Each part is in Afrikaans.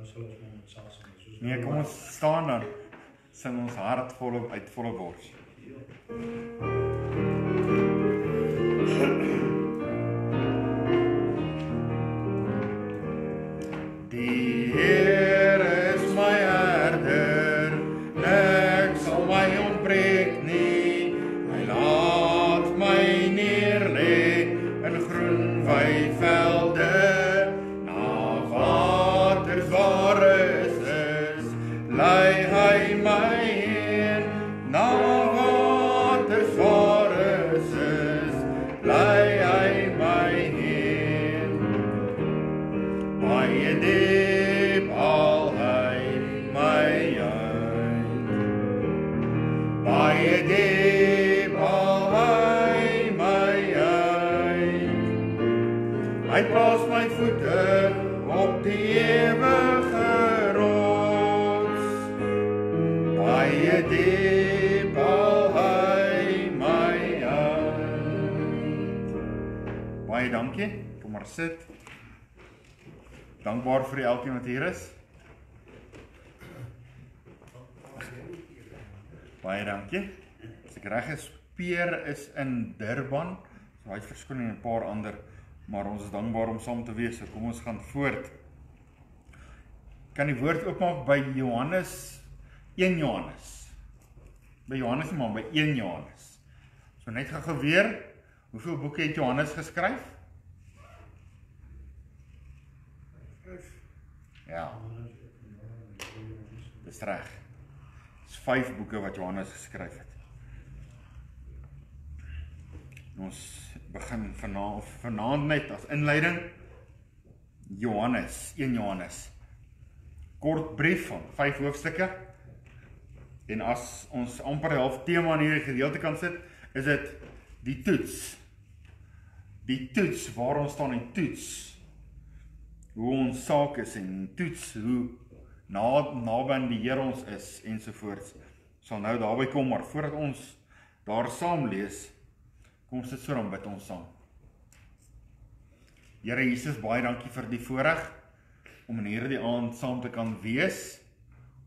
sal ons maar met saam sing. Nee, kom ons staan dan, sing ons hart uit volle bors. Die Here is my herder, ek sal my ontbreek nie. Hy laat my neerlê in groen weivelde, na waters waar is, lei hy my heen. Na waters waar is, lei hy my heen. Baie diep haal hy my uit. Baie diep haal hy my uit. Hy plaas my voete op die ewige rots. Baie diep haal hy my uit. Baie dankie, kom maar sit. Dankbaar vir elkeen wat hier is. Baie dankie. As ek reg is, Peer is in Durban, so hy het verskoning en 'n paar ander, maar ons is dankbaar om saam te wees, so kom ons gaan voort. Kan die woord oopmaak by Johannes, 1 Johannes. By Johannes nie, maar by 1 Johannes. So net gou weer, hoeveel boeke het Johannes geskryf? Ja, dis reg. Dis 5 boeke wat Johannes geskryf het. En ons begin vanaand net as inleiding Johannes, 1 Johannes. Kort brief van 5 hoofstukke. En as ons amper half tema in hierdie gedeelte kan sit, is dit die toets. Die toets, waar ons staan en toets hoe ons saak is en toets hoe naby aan die Here ons is ensovoorts. Sal nou daarby kom, maar voordat ons daar saam lees, kom sit so dan bid ons saam. Here Jesus, baie dankie vir die voorreg om in hierdie aand saam te kan wees.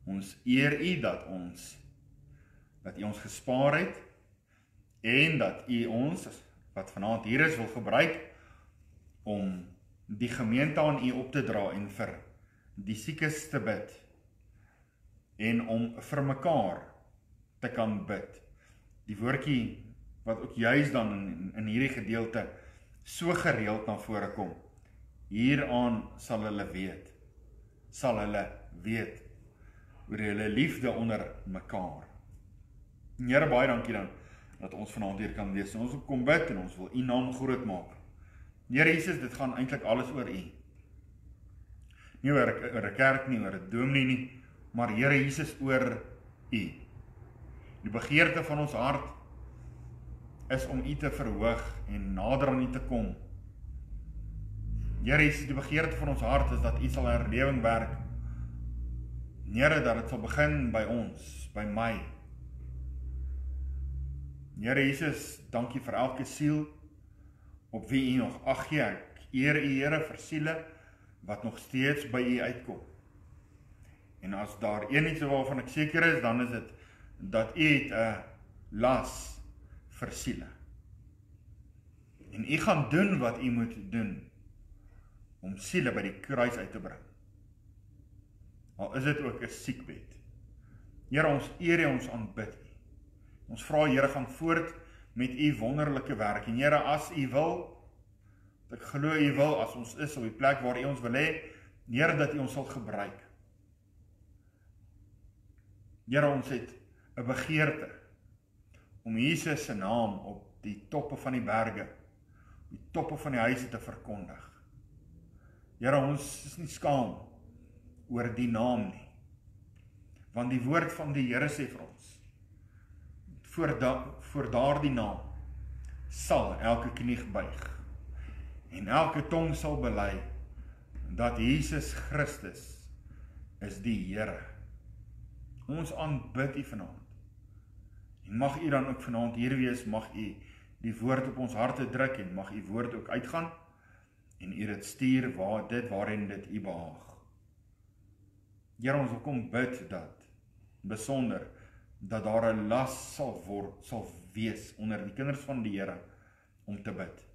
Ons eer U dat U ons gespaar het en dat U ons wat vanaand hier is wil gebruik om die gemeente aan U op te dra en vir die siekes te bid en om vir mekaar te kan bid. Die woordjie wat ook juist dan in hierdie gedeelte so gereeld na vore kom. Hieraan sal hulle weet oor hulle liefde onder mekaar. En Here, baie dankie dan dat ons vanaand hier kan wees. Ons wil kom bid en ons wil U naam groot maak. Here Jesus, dit gaan eintlik alles oor U. Nie oor 'n kerk nie, oor 'n dominee nie, maar Here Jesus oor U. Die begeerte van ons hart is om U te verhoog en nader aan U te kom. Here Jesus, die begeerte van ons hart is dat U sal herlewing werk. Here, dat dit sal begin by ons, by my. Here Jesus, dankie vir elke siel op wie U nog ag gee. Ek eer U Here vir siele wat nog steeds by U uitkom. En as daar een iets waarvan ek seker is, dan is dit dat U het 'n las vir siele. En U gaan doen wat U moet doen om siele by die kruis uit te bring. Al is dit ook 'n siekbed. Here, ons eer U, ons aanbid U. Ons vra Here, gaan voort met U wonderlike werk. En Here, as U wil, ek glo U wil, as ons is op die plek waar U ons wil hê, Here, dat U ons sal gebruik. Here, ons het 'n begeerte om Jesus se naam op die toppe van die berge, op die toppe van die huise te verkondig. Here, ons is nie skaam oor die naam nie, want die woord van die Here sê vir ons, voor daardie naam sal elke knie buig en elke tong sal bely dat Jesus Christus is die Here. Ons aanbid U vanaand. En mag U dan ook vanaand hier wees, mag U die woord op ons harte druk en mag U woord ook uitgaan en U dit stuur waarin dit U behaag. Here, ons wil kom bid dat, besonder, dat daar 'n las sal wees onder die kinders van die Here, om te bid.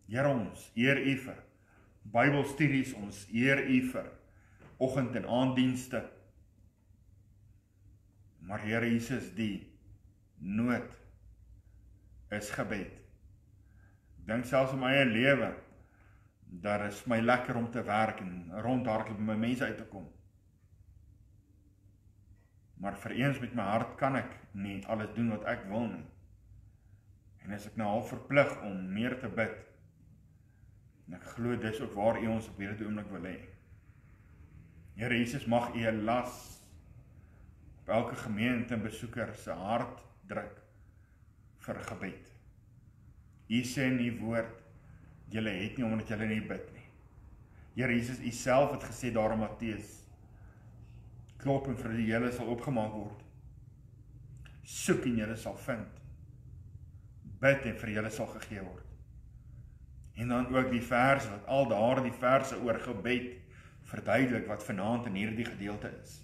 Here, ons eer U vir Bybelstudies, ons eer U vir oggend- en aanddienste. Maar Here Jesus, die nood is gebed. Dink selfs in my eie lewe, daar is my lekker om te werk en rondhardloop by my mense uit te kom. Maar vir eens met my hart kan ek nie alles doen wat ek wil nie. En as ek nou al verplig om meer te bid, en ek glo dis ook waar U ons op hierdie oomblik wil hê. Here Jesus, mag U 'n las op elke gemeente en besoeker se hart druk vir gebed. U sê in U woord, julle het nie omdat julle nie bid nie. Here Jesus, U self het gesê daar in Matteus, klop en vir julle sal opgemaak word. Soek en julle sal vind. Bid en vir julle sal gegee word. En dan ook die vers wat al daardie verse oor gebed verduidelik wat vanaand in hierdie gedeelte is.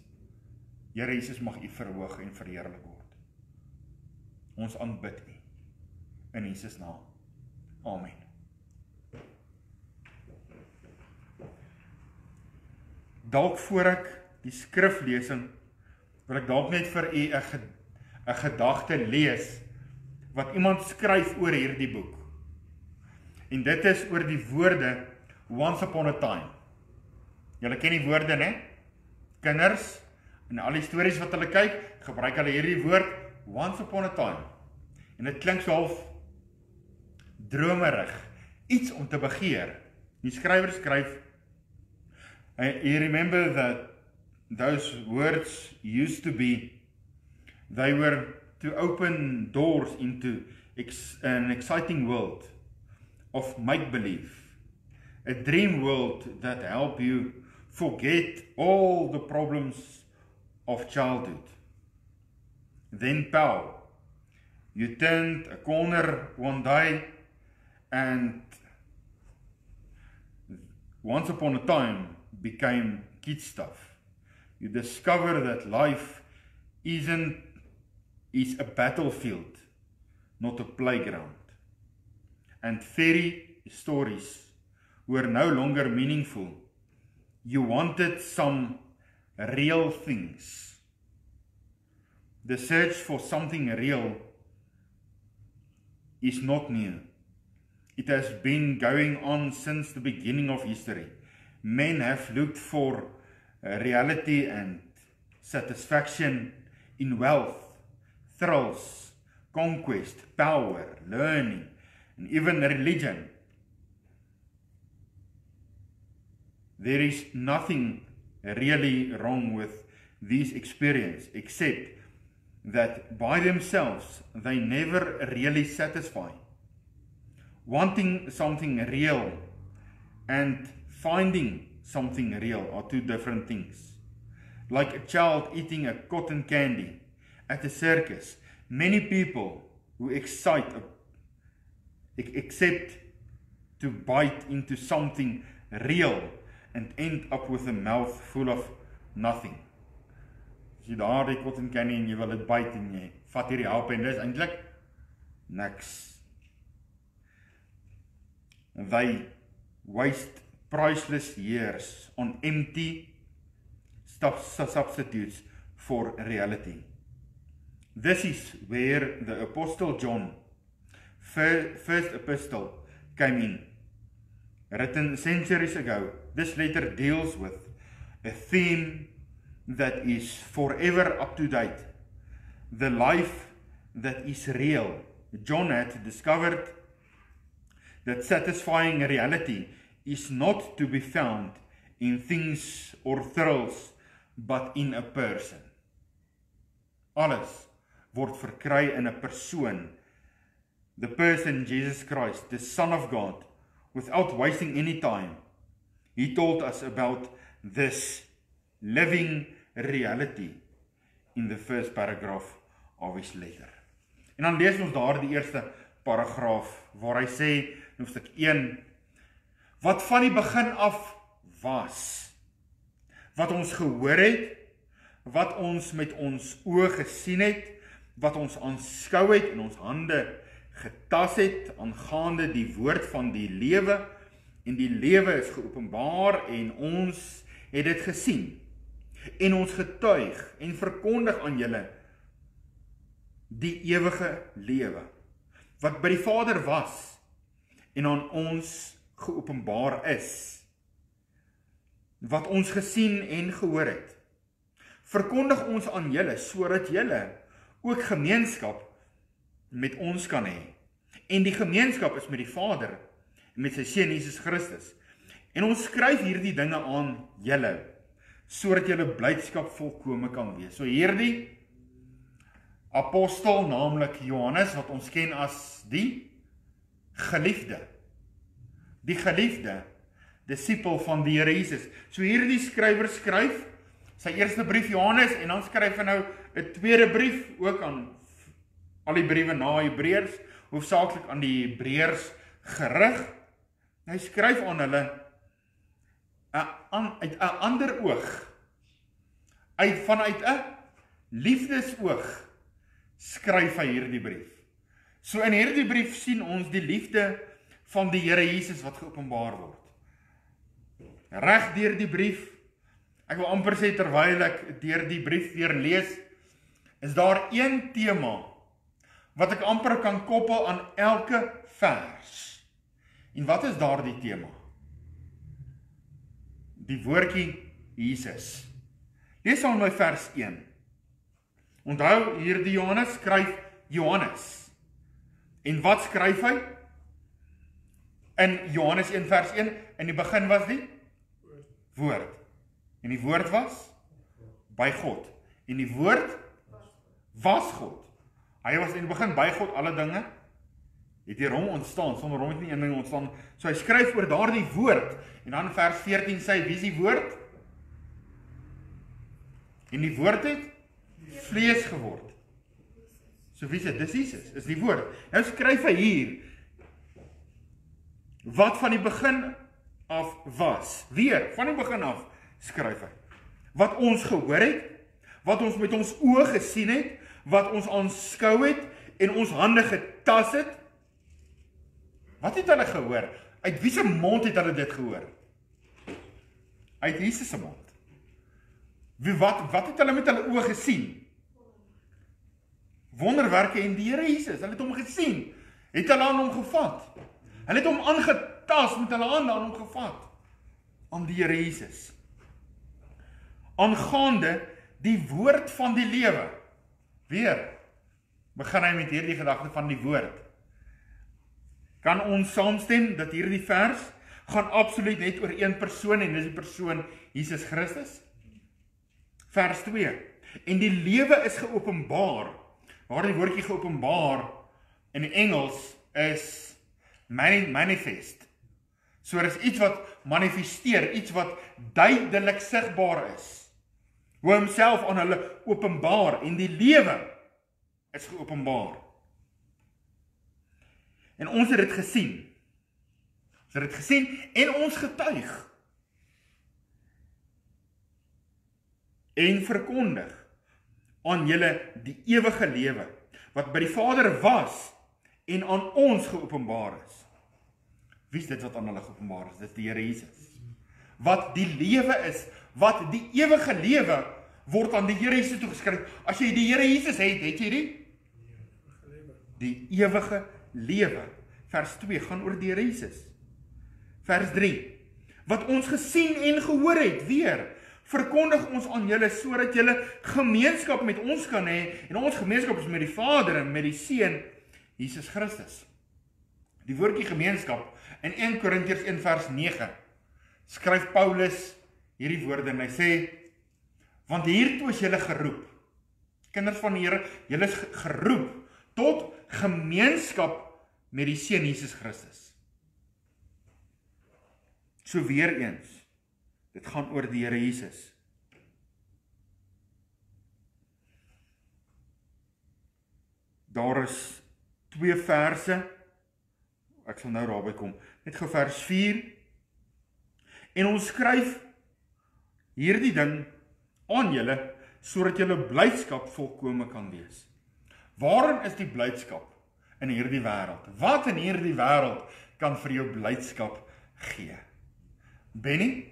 Here Jesus, mag U verhoog en verheerlik word. Ons aanbid U in Jesus naam. Amen. Dalk voor ek die skriflesing wil ek dalk net vir U 'n gedagte lees wat iemand skryf oor hierdie boek. En dit is oor die woorde once upon a time. Julle ken die woorde, né? Kinders, en al die stories wat hulle kyk, gebruik hulle hierdie woord once upon a time. En dit klink so half dromerig, iets om te begeer. Die skrywer skryf, you remember that those words used to be, they were to open doors into an exciting world of make-believe, a dream world that help you forget all the problems of childhood. Then pow, you turned a corner one day and once upon a time became kid stuff. You discover that life is a battlefield, not a playground. And fairy stories were no longer meaningful. You wanted some real things. The search for something real is not new. It has been going on since the beginning of history. Men have looked for reality and satisfaction in wealth, thrills, conquest, power, learning, and even religion. There is nothing really wrong with these experiences, except that by themselves they never really satisfy. Wanting something real and finding something real are two different things. Like a child eating a cotton candy at a circus, many people who accept to bite into something real and end up with a mouth full of nothing. As jy daar die cotton candy en jy wil dit byt en jy vat hierdie hap en dis eintlik niks. They waste priceless years on empty substitutes for reality. This is where the Apostle John, first epistle, came in. Written centuries ago, this letter deals with a theme that is forever up to date. The life that is real. John had discovered that satisfying reality is not to be found in things or thrills, but in a person. Alles word verkry in 'n persoon, the person Jesus Christ, the Son of God. Without wasting any time, he told us about this living reality in the first paragraph of his letter. En dan lees ons daar die eerste paragraaf waar hy sê in hoofstuk 1, wat van die begin af was, wat ons gehoor het, wat ons met ons oë gesien het, wat ons aanskou het en ons hande getas het, aangaande die woord van die lewe, en die lewe is geopenbaar en ons het dit gesien, en ons getuig en verkondig aan julle die ewige lewe, wat by die Vader was en aan ons geopenbaar is, wat ons gesien en gehoor het. Verkondig ons aan julle, sodat julle ook gemeenskap met ons kan hê. En die gemeenskap is met die Vader en met sy Seun Jesus Christus. En ons skryf hierdie dinge aan julle, sodat julle blydskap volkome kan wees. So hierdie apostel, naamlik Johannes, wat ons ken as die geliefde. Die geliefde, disipel van die Here Jesus. So hierdie skrywer skryf sy eerste brief Johannes, en dan skryf hy nou 'n tweede brief, ook aan al die briewe na Hebreërs, hoofsaaklik aan die Hebreërs gerig. Hy skryf aan hulle uit 'n ander oog, vanuit 'n liefdesoog, skryf hy hierdie brief. So in hierdie brief sien ons die liefde van die Here Jesus wat geopenbaar word. Reg deur die brief, ek wil amper sê terwyl ek deur die brief weer lees, is daar een tema wat ek amper kan koppel aan elke vers. En wat is daardie tema? Die woordjie Jesus. Lees aan my vers 1. Onthou, hierdie Johannes skryf Johannes. En wat skryf hy? In Johannes 1 vers 1, in die begin was die woord. En die woord was by God. En die woord was God. Hy was in die begin by God, alle dinge het deur hom ontstaan, sonder hom het nie een ding ontstaan. So hy skryf oor daardie woord. En dan vers 14 sê, wie is die woord? En die woord het vlees geword. So wie is dit? Dis Jesus, is die woord. Nou skryf hy hier, wat van die begin af was. Weer, van die begin af skryf hy. Wat ons gehoor het, wat ons met ons oë gesien het, wat ons aanskou het en ons hande getas het. Wat het hulle gehoor? Uit wie se mond het hulle dit gehoor? Uit Jesus se mond. Wat het hulle met hulle oë gesien? Wonderwerke en die Here Jesus. Hulle het hom gesien. Het hulle aan hom gevat. Hulle het hom aangetas met hulle hande aan hom gevat. Aan die Here Jesus. Aangaande die woord van die lewe. Weer begin hy met hierdie gedagte van die woord. Kan ons saamstem dat hierdie vers gaan absoluut net oor een persoon, en dis die persoon Jesus Christus? Vers 2. En die lewe is geopenbaar. Waar die woordjie geopenbaar in die Engels is manifest. So is iets wat manifesteer, iets wat duidelik sigbaar is. Hoe homself aan hulle openbaar, en die lewe is geopenbaar. En ons het dit gesien. Ons het dit gesien en ons getuig. En verkondig aan julle die ewige lewe, wat by die Vader was en aan ons geopenbaar is. Wie is dit wat aan hulle geopenbaar is? Dit is die Here Jesus. Wat die lewe is, wat die ewige lewe word aan die Here Jesus toegeskryf. As jy die Here Jesus het, het jy die ewige lewe. Vers 2 gaan oor die Here Jesus. Vers 3. Wat ons gesien en gehoor het, weer, verkondig ons aan julle, sodat julle gemeenskap met ons kan hê, en ons gemeenskap is met die Vader en met die Seun, Jesus Christus. Die woordjie gemeenskap, in 1 Korintiërs 1 vers 9, skryf Paulus hierdie woorde, en hy sê, want hiertoe is julle geroep, kinders van die Here, julle is geroep, tot gemeenskap met die Seun Jesus Christus. So weer eens, dit gaan oor die Here Jesus. Daar is 2 verse, ek sal nou daarby kom, net gou vers 4, en ons skryf hierdie ding aan julle, sodat julle blydskap volkome kan wees. Waarin is die blydskap in hierdie wêreld? Wat in hierdie wêreld kan vir jou blydskap gee? Benny,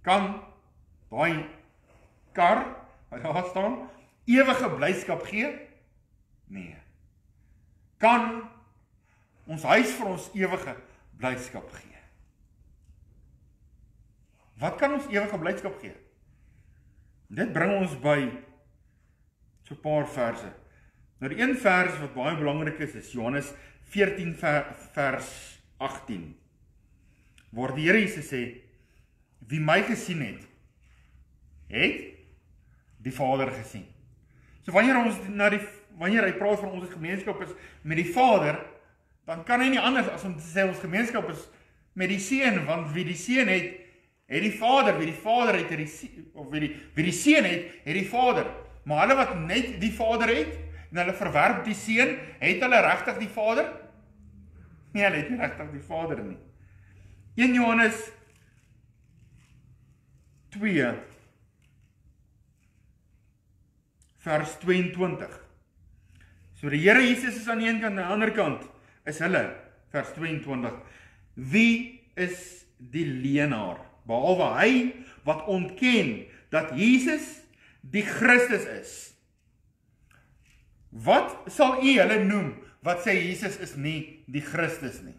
kan daai kar wat daar staan ewige blydskap gee? Nee. Kan ons huis vir ons ewige blydskap gee? Wat kan ons ewige blydskap gee? Dit bring ons by so 'n paar verse. Nou die een vers wat baie belangrik is Johannes 14 vers 18. Waar die Here Jesus sê, wie my gesien het, het die Vader gesien. So wanneer hy praat van ons gemeenskap is met die Vader, dan kan hy nie anders as om te sê ons gemeenskap is met die Seun, want wie die Seun het die Vader, wie die Vader het, wie die Seun het die Vader. Maar hulle wat net die Vader het, en hulle verwerp die Seun, het hulle regtig die Vader? Nee, hulle het nie regtig die Vader nie. 1 Johannes 2 vers 22. So die Here Jesus is aan die een kant, aan die ander kant is hulle, vers 22. Wie is die leenaar? Behalwe hy wat ontken dat Jesus die Christus is. Wat sal u hulle noem wat sê Jesus is nie die Christus nie?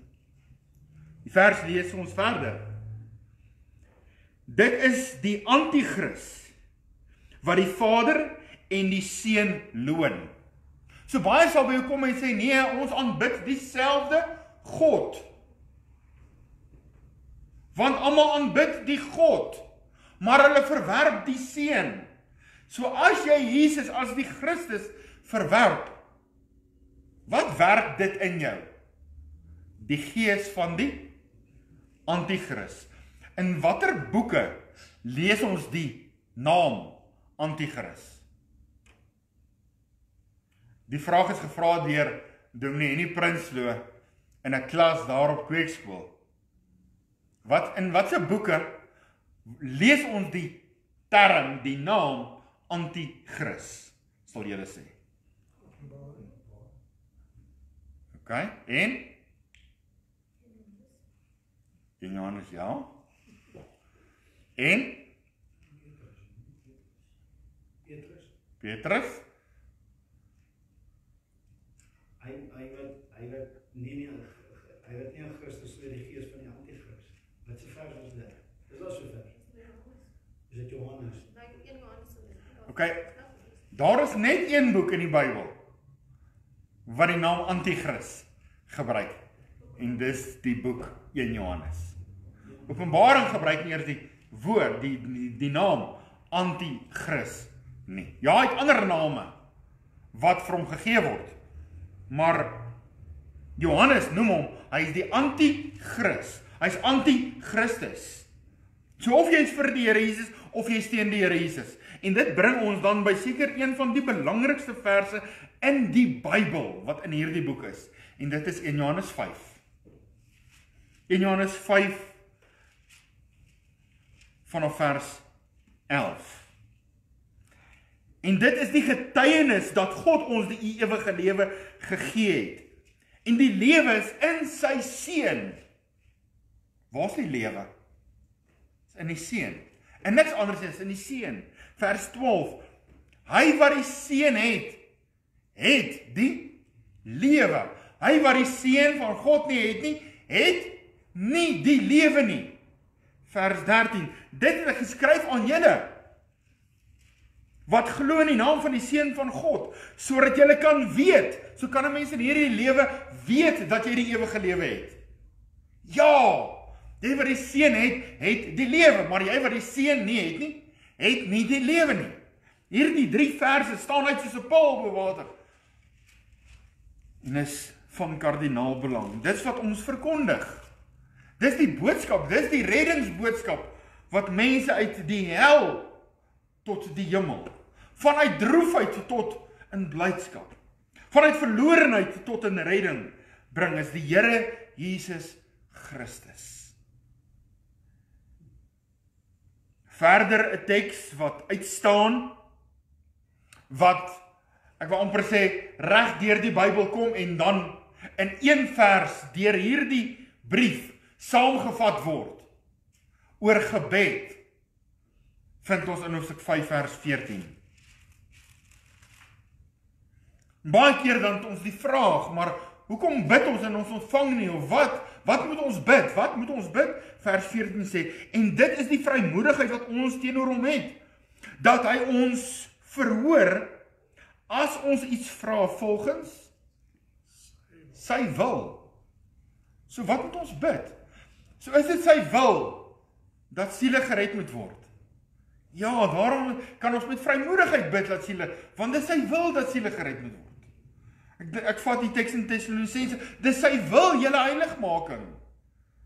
Die vers lees ons verder. Dit is die anti-Kris wat die Vader en die Seun loon. So baie sal by jou kom en sê, nee, ons aanbid dieselfde God. Want almal aanbid die God, maar hulle verwerp die Seun. So as jy Jesus as die Christus verwerp, wat werk dit in jou? Die gees van die Antichrist. In watter boeke lees ons die naam Antichrist? Die vraag is gevra deur Dominee Henny Prinsloo in 'n klas daar op Kweekskool. In watse boeke lees ons die term, die naam Antichrist, sal julle sê? OK, en? In Johannes, ja. En? Petrus? Hy wat nie aan Christus met die gees van die Antichrist. Wat se vers is dit? Dis al so vers. Is dit Johannes? OK. Daar is net een boek in die Bybel wat die naam Antichrist gebruik. En dis die boek 1 Johannes. Openbaring gebruik nie eers die woord, die naam Antichrist nie. Ja, hy het ander name wat vir hom gegee word. Maar Johannes noem hom, hy is die Antichrist. Hy is Antichristus. So of jy is vir die Here Jesus, of jy is teen die Here Jesus. En dit bring ons dan by seker een van die belangrikste verse in die Bybel, wat in hierdie boek is. En dit is 1 Johannes 5. 1 Johannes 5 vanaf vers 11. En dit is die getuienis dat God ons die ewige lewe gegee het. En die lewe is in sy Seun. Waar is die lewe? Is in die Seun. En niks anders is in die Seun. Vers 12. Hy wat die Seun het, het die lewe. Hy wat die Seun van God nie het nie die lewe nie. Vers 13. Dit het ek geskryf aan julle wat glo in die naam van die Seun van God, sodat julle kan weet, so kan 'n mens in hierdie lewe weet dat jy die ewige lewe het. Ja, jy wat die Seun het die lewe, maar jy wat die Seun nie het nie die lewe nie. Hierdie 3 verse staan uit soos 'n paal bo water. En is van kardinaal belang. Dis wat ons verkondig. Dis die boodskap, dis die reddingsboodskap wat mense uit die hel tot die hemel, vanuit droefheid tot in blydskap, vanuit verlorenheid tot in redding bring, is die Here Jesus Christus. verder 'n teks wat uitstaan, wat, ek wil amper sê, reg deur die Bybel kom en dan in een vers deur hierdie brief saamgevat word oor gebed, vind ons in hoofstuk 5 vers 14. Baie keer dan het ons die vraag, maar hoekom bid ons en ons ontvang nie, of wat moet ons bid? Wat moet ons bid? Vers 14 sê, en dit is die vrymoedigheid wat ons teenoor hom het, dat hy ons verhoor as ons iets vra volgens sy wil. So wat moet ons bid? So is dit sy wil dat siele gered moet word. Ja, daarom kan ons met vrymoedigheid bid dat siele, want dit is sy wil dat siele gered moet word. Ek vat die teks in Tessalonisense, dis sy wil julle heiligmaking.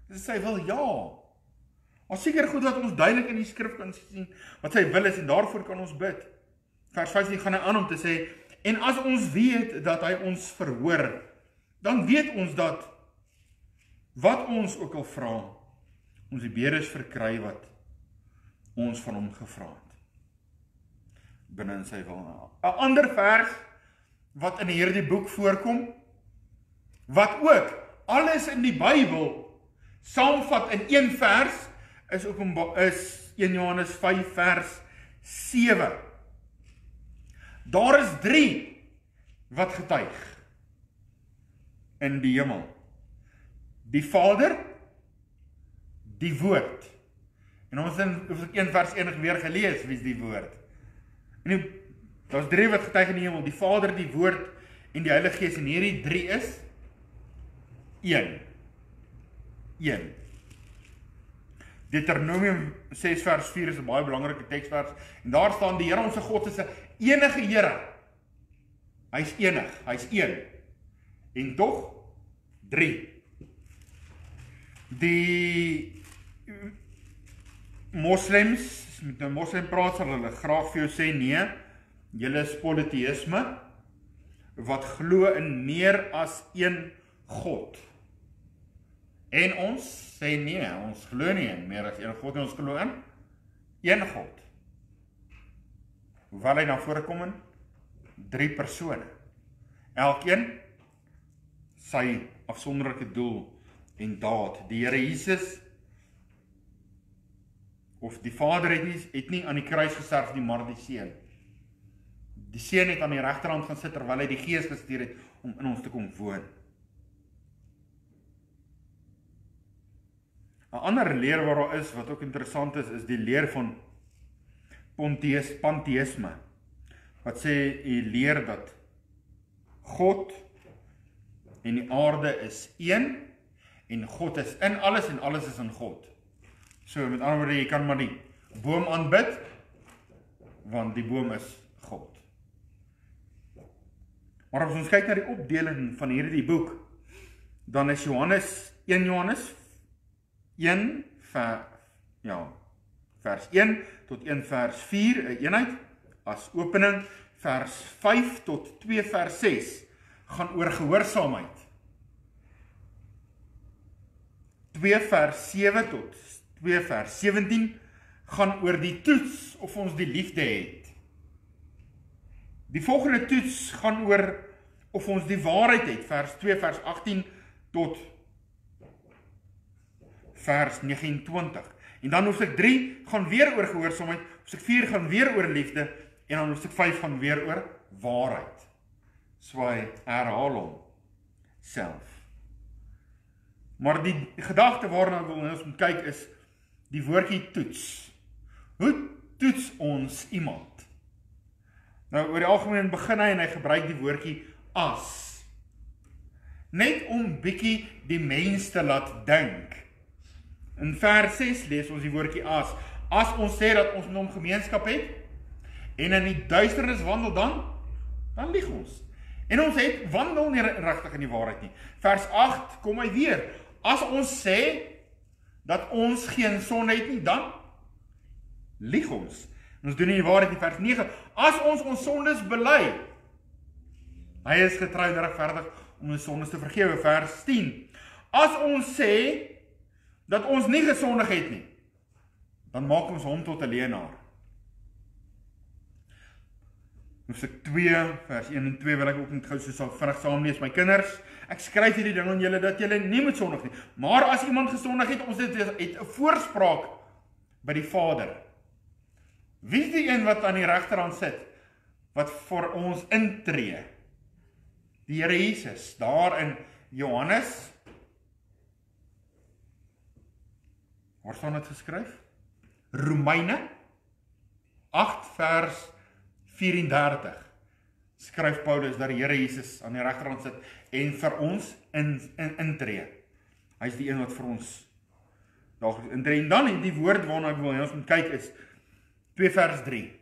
Dis sy wil, ja. Maar seker goed dat ons duidelik in die skrif kan sien wat sy wil is en daarvoor kan ons bid. Vers 15 gaan hy aan om te sê, en as ons weet dat hy ons verhoor, dan weet ons dat wat ons ook al vra, ons die bedes verkry wat ons van hom gevra het. Binne in sy wil. 'n ander vers wat in hierdie boek voorkom, wat ook alles in die Bybel saamvat in een vers, is 1 Johannes 5 vers 7. Daar is 3 wat getuig in die hemel. Die Vader, die Woord. En ons het in 1 vers 1 weer gelees, wie is die Woord? En daar is 3 wat getuig in die hemel, die Vader, die Woord en die Heilige Gees, en hierdie 3 is 1. Deuteronomium 6 vers 4 is 'n baie belangrike teksvers, en daar staan, die Here ons God is 'n enige Here. Hy's enig, hy's 1. En tog 3. Die moslems, met 'n moslem praat, sal hulle graag vir jou sê, nee, julle is polytheïsme, wat glo in meer as een God. En ons sê nee, ons glo nie in meer as een God, en ons glo in een God. Hoewel hy dan voorkom in 3 persone. Elkeen sy afsonderlike doel en daad. Die Here Jesus, of die Vader het nie aan die kruis gesterf nie, maar die Seun. Die Seun het aan die regterhand gaan sit terwyl hy die Gees gestuur het om in ons te kom woon. 'n ander leer wat daar is, wat ook interessant is die leer van pantheïsme. Wat sê, die leer dat God en die aarde is een, en God is in alles en alles is in God. So, met ander woorde, jy kan maar die boom aanbid, want die boom is God. Maar as ons kyk na die opdeling van hierdie boek, dan is 1 Johannes 1 vers 1 tot 1 vers 4, 'n eenheid, as opening. Vers 5 tot 2 vers 6, gaan oor gehoorsaamheid. 2 vers 7 tot 2 vers 17, gaan oor die toets of ons die liefde het. Die volgende toets gaan oor of ons die waarheid het, vers 2 vers 18 tot vers 29. En dan hoofstuk 3 gaan weer oor gehoorsaamheid, hoofstuk 4 gaan weer oor liefde, en dan hoofstuk 5 gaan weer oor waarheid. So hy herhaal hom self. Maar die gedagte waarna ons moet kyk is die woordjie toets. Hoe toets ons iemand? Nou oor die algemeen begin hy en hy gebruik die woordjie as. Net om bietjie die mens te laat dink. In vers 6 lees ons die woordjie as. As ons sê dat ons met hom gemeenskap het, en in die duisternis wandel, dan lieg ons. En ons wandel nie regtig in die waarheid nie. Vers 8 kom hy weer. As ons sê dat ons geen sonde het nie, dan lieg ons. En ons doen nie die waarheid nie. Vers 9. As ons sondes bely, hy is getrou en regverdig om ons sondes te vergewe. Vers 10. As ons sê dat ons nie gesondig het nie, dan maak ons hom tot 'n leienaar. Hoofstuk 2, vers 1 en 2 wil ek ook net gou so vinnig saamlees. My kinders, ek skryf hierdie ding aan julle dat julle nie moet sondig nie. Maar as iemand gesondig het, ons het 'n voorspraak by die Vader. Wie is die een wat aan die regterhand sit, wat vir ons intree? Die Here Jesus, daar in Johannes, waar staan dit geskryf? Romeine 8 vers 34 skryf Paulus dat die Here Jesus aan die regterhand sit en vir ons intree. Hy is die een wat vir ons daagliks intree. En dan die woord waarna ek wil hê ons moet kyk is 2 vers 3.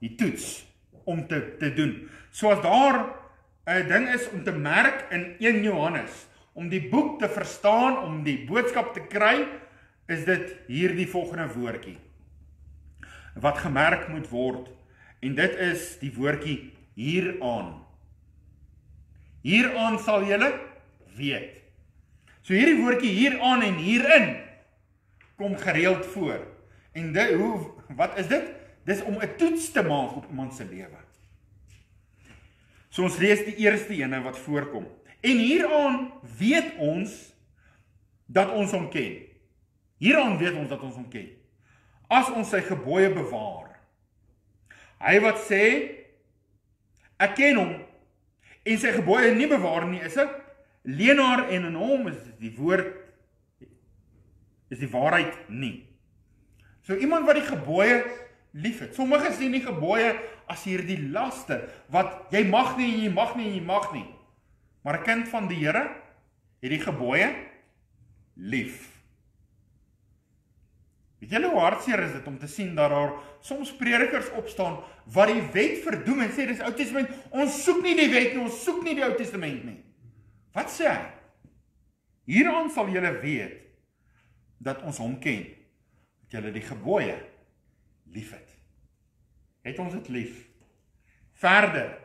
Die toets om te doen. So as daar 'n ding is om te merk in 1 Johannes, om die boek te verstaan, om die boodskap te kry, is dit hier die volgende woordjie wat gemerk moet word, en dit is die woordjie hieraan. Hieraan sal julle weet. So hierdie woordjie hieraan en hierin kom gereeld voor. En wat is dit? Dis om 'n toets te maak op iemand se lewe. So ons lees die eerste ene wat voorkom. En hieraan weet ons dat ons hom ken. Hieraan weet ons dat ons hom ken. As ons sy gebooie bewaar. Hy wat sê, ek ken hom, en sy gebooie nie bewaar nie, is 'n leienaar, en in hom is die woord, is die waarheid nie. So iemand wat die gebooie liefhet. Sommige sien die gebooie as hierdie laste, wat jy mag nie, en jy mag nie, en jy mag nie. Maar 'n kind van die Here het die gebooie lief. Weet julle hoe hartseer is dit om te sien dat daar soms predikers opstaan wat die wet verdoem en sê dis Ou Testament, ons soek nie die wet nie, ons soek nie die Ou Testament nie. Wat sê hy? Hieraan sal julle weet dat ons hom ken, dat julle die gebooie liefhet. Het ons dit lief? Verder,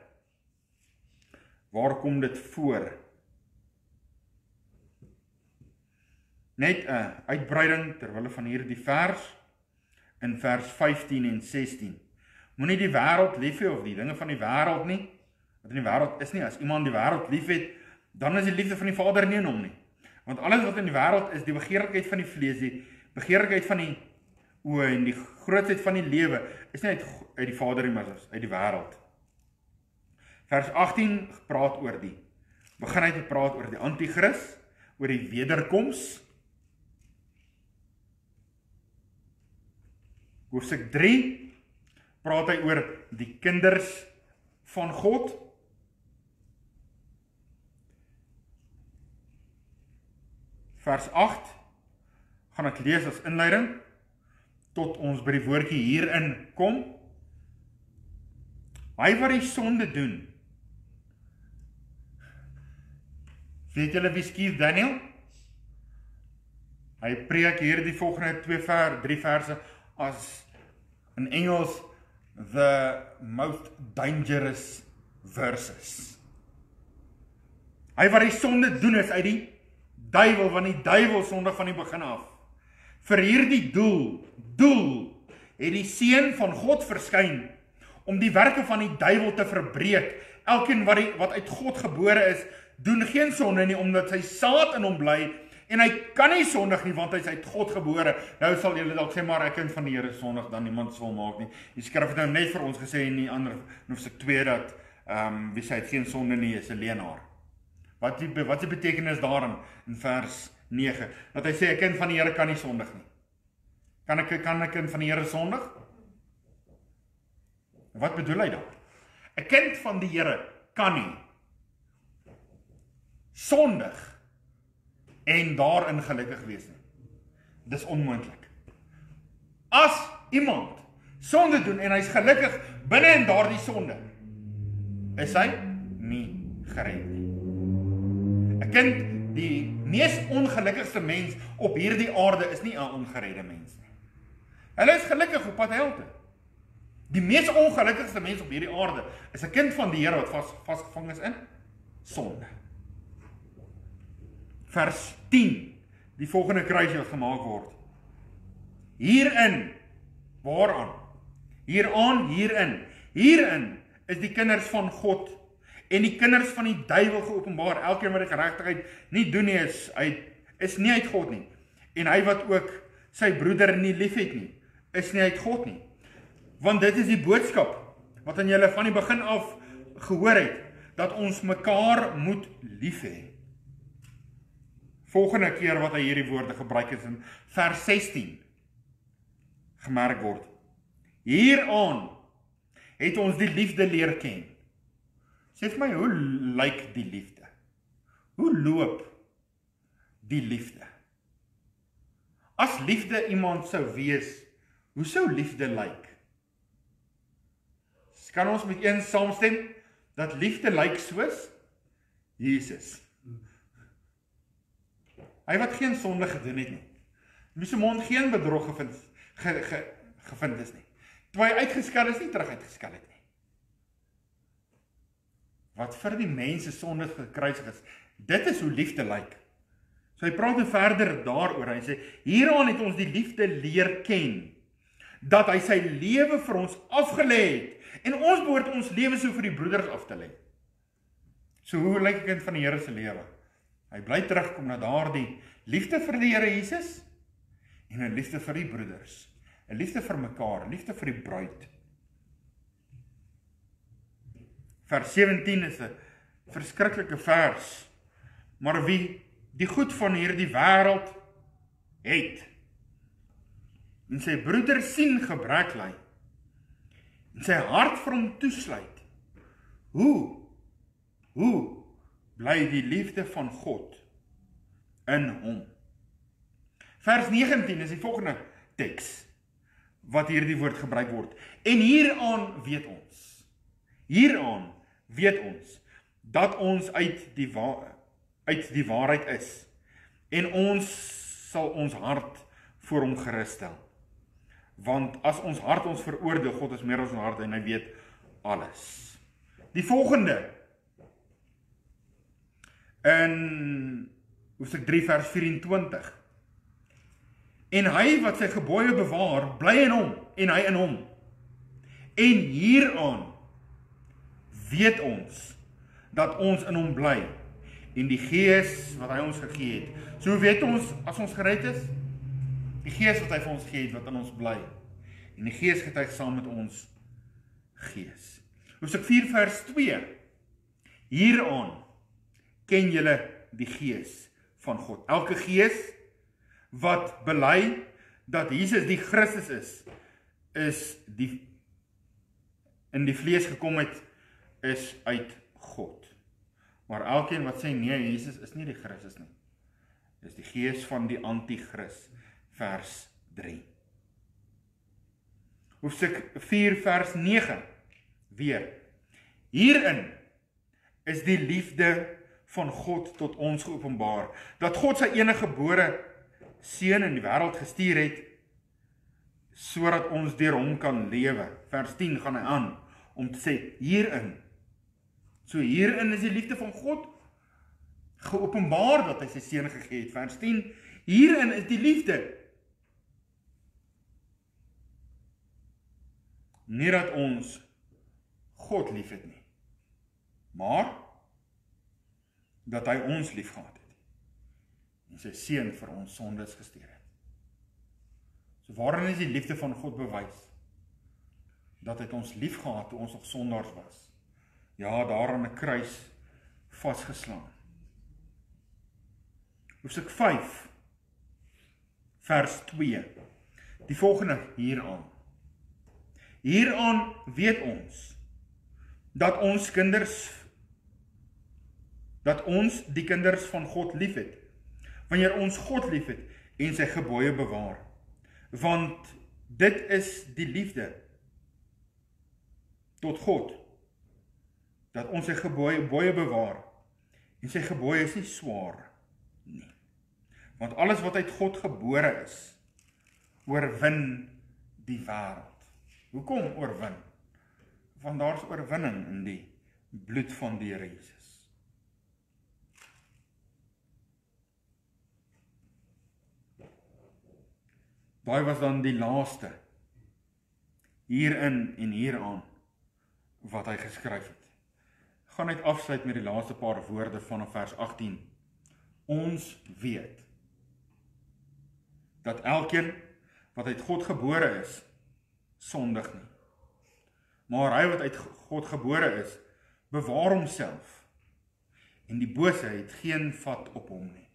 waar kom dit voor? Net 'n uitbreiding terwille van hierdie vers, in vers 15 en 16. Moenie die wêreld lief hê of die dinge van die wêreld nie, wat in die wêreld is nie. As iemand die wêreld lief het, dan is die liefde van die Vader nie in hom nie. Want alles wat in die wêreld is, die begeerlikheid van die vlees, die begeerlikheid van die oë en die grootheid van die lewe, is nie uit die Vader nie, maar uit die wêreld. Vers 18 begin hy te praat oor die Antichrist, oor die wederkoms. Hoofstuk 3 praat hy oor die kinders van God. Vers 8 gaan ek lees as inleiding tot ons by die woordjie hierin kom. Hy wat die sonde doen. Weet julle wie skiet Daniel? Hy preek hier die volgende 3 verse as in Engels the most dangerous verses. Hy wat die sonde doen is uit die duiwel, want die duiwel sondig van die begin af. Vir hierdie doel het die Seun van God verskyn om die werke van die duiwel te verbreek. Elkeen wat uit God gebore is, doen geen sonde nie, omdat sy saad in hom bly, en hy kan nie sondig nie, want hy is uit God gebore. Nou sal julle dalk sê, maar 'n kind van die Here sondig, dan niemand sal maak nie. Die skrif het nou net vir ons gesê in die ander hoofstuk 2 dat wie sê het geen sonde nie, is 'n leienaar. Wat die betekenis daarin in vers 9? Dat hy sê 'n kind van die Here kan nie sondig nie. Kan 'n kind van die Here sondig? Wat bedoel hy dan? 'n kind van die Here kan nie sondig en daarin gelukkig wees nie. Dis onmoontlik. As iemand sonde doen en hy's gelukkig binne in daardie sonde, is hy nie gered nie. 'n Kind, die mees ongelukkigste mens op hierdie aarde is nie 'n ongeredde mens nie. Hulle is gelukkig op pad hel toe. Die mees ongelukkigste mens op hierdie aarde is 'n kind van die Here wat vasgevang is in sonde. Vers 10, die volgende kruisie wat gemaak word. Hierin, waaraan? Hieraan, hierin. Hierin is die kinders van God en die kinders van die duiwel geopenbaar. Elkeen wat die geregtigheid nie doen nie, is nie uit God nie. En hy wat ook sy broeder nie lief het nie, is nie uit God nie. Want dit is die boodskap wat aan julle van die begin af gehoor het, dat ons mekaar moet lief hê. Volgende keer wat hy hierdie woorde gebruik is in vers 16 gemerk word. Hieraan het ons die liefde leer ken. Sê vir my, hoe lyk die liefde? Hoe loop die liefde? As liefde iemand sou wees, hoe sou liefde lyk? Kan ons met een saamstem, dat liefde lyk soos Jesus. Hy wat geen sonde gedoen het nie. Wie se mond geen bedrog gevind is nie. Toe hy uitgeskel is, nie terug uitgeskel het nie. Wat vir die mense sondes gekruisig is, dit is hoe liefde lyk. So hy praat nou verder daaroor, hy sê, hieraan het ons die liefde leer ken, dat hy sy lewe vir ons afgelê het, en ons behoort ons lewe so vir die broeders af te lê. So hoe lyk 'n kind van die Here se lewe? Hy bly terugkom na daardie liefde vir die Here Jesus, en 'n liefde vir die broeders, 'n liefde vir mekaar, 'n liefde vir die bruid. Vers 17 is 'n verskriklike vers, maar wie die goed van hierdie wêreld het, en sy broeder sien gebrek ly, en sy hart vir hom toesluit, hoe bly die liefde van God in hom? Vers 19 is die volgende teks, wat hierdie woord gebruik word. En hieraan weet ons, dat ons uit die waarheid is, en ons sal ons hart voor hom gerus stel. Want as ons hart ons veroordeel, God is meer as ons hart en hy weet alles. Die volgende, in hoofstuk 3 vers 24. En hy wat sy gebooie bewaar, bly in hom, en hy in hom. En hieraan weet ons, dat ons in hom bly, en die Gees wat hy ons gegee het. So weet ons, as ons gered is, die Gees wat hy vir ons gegee het, wat in ons bly. En die Gees getuig saam met ons Gees. Hoofstuk 4 vers 2. Hieraan ken julle die Gees van God. Elke gees wat bely dat Jesus die Christus is in die vlees gekom het, is uit God. Maar elkeen wat sê nee, Jesus is nie die Christus nie, is die gees van die anti-Christ. Vers 3. Hoofstuk 4 vers 9. Weer. Hierin is die liefde van God tot ons geopenbaar, dat God sy enige gebore seun in die wêreld gestuur het, sodat ons deur hom kan lewe. Vers 10 gaan hy aan om te sê, hierin. So hierin is die liefde van God geopenbaar, dat hy sy seun gegee het. Vers 10, hierin is die liefde. Nie dat ons God lief het nie, maar dat hy ons lief gehad het en sy seun vir ons sondes gestuur het. So waarin is die liefde van God bewys? Dat hy ons lief gehad toe ons nog sondaars was. Ja, daar aan 'n kruis vasgeslaan. Hoofstuk 5 vers 2. Die volgende hieraan. Hieraan weet ons dat ons die kinders van God lief het, wanneer ons God lief het en sy gebooie bewaar. Want dit is die liefde tot God, dat ons sy gebooie bewaar, en sy gebooie is nie swaar nie. Want alles wat uit God gebore is, oorwin die wêreld. Hoekom oorwin? Want daar is oorwinning in die bloed van die Here Jesus. Daai was dan die laaste, hierin en hieraan, wat hy geskryf het. Ek gaan net afsluit met die laaste paar woorde van vers 18. Ons weet, dat elkeen wat uit God gebore is, sondig nie. Maar hy wat uit God gebore is, bewaar homself, en die bose het geen vat op hom nie.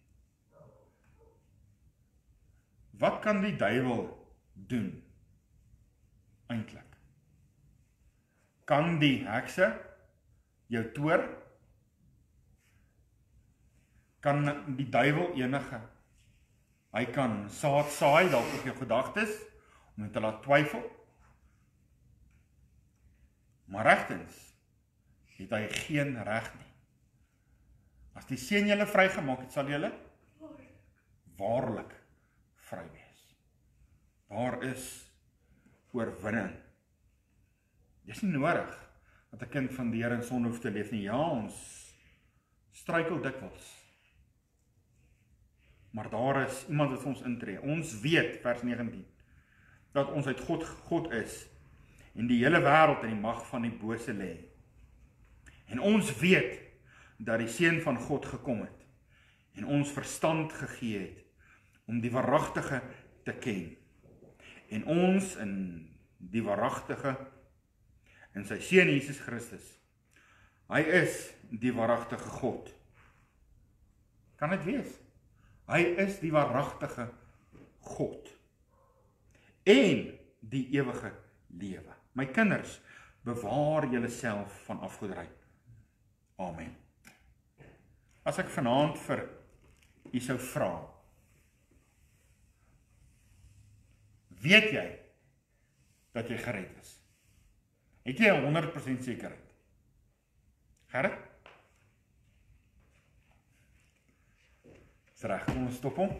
Wat kan die duiwel doen? Eintlik. Kan die hekse jou toor? Kan die duiwel enige? Hy kan saad saai dalk op jou gedagtes, om jou te laat twyfel. Maar regtens het hy geen reg nie. As die Seun julle vrygemaak het, sal julle waarlik vry wees. Daar is oorwinning. Dis nie nodig dat 'n kind van die Here in sonde hoef te leef nie. Ja, ons struikel dikwels. Maar daar is iemand wat vir ons intree. Ons weet, vers 19, dat ons uit God is en die hele wêreld in die mag van die bose lê. En ons weet dat die Seun van God gekom het en ons verstand gegee het om die waaragtige te ken. En ons in die waaragtige, in sy Seun Jesus Christus, hy is die waaragtige God. Kan dit wees? Hy is die waaragtige God en die ewige lewe. My kinders, bewaar julleself van afgoderry. Amen. As ek vanaand vir u sou vra, weet jy dat jy gered is? Het jy 100% sekerheid? Gerrit? Is reg, kom ons stop hom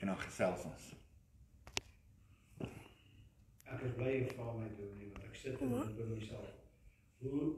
en dan gesels ons. Ek is bly jy vra my doen nie, want ek sit en dink by myself, hoe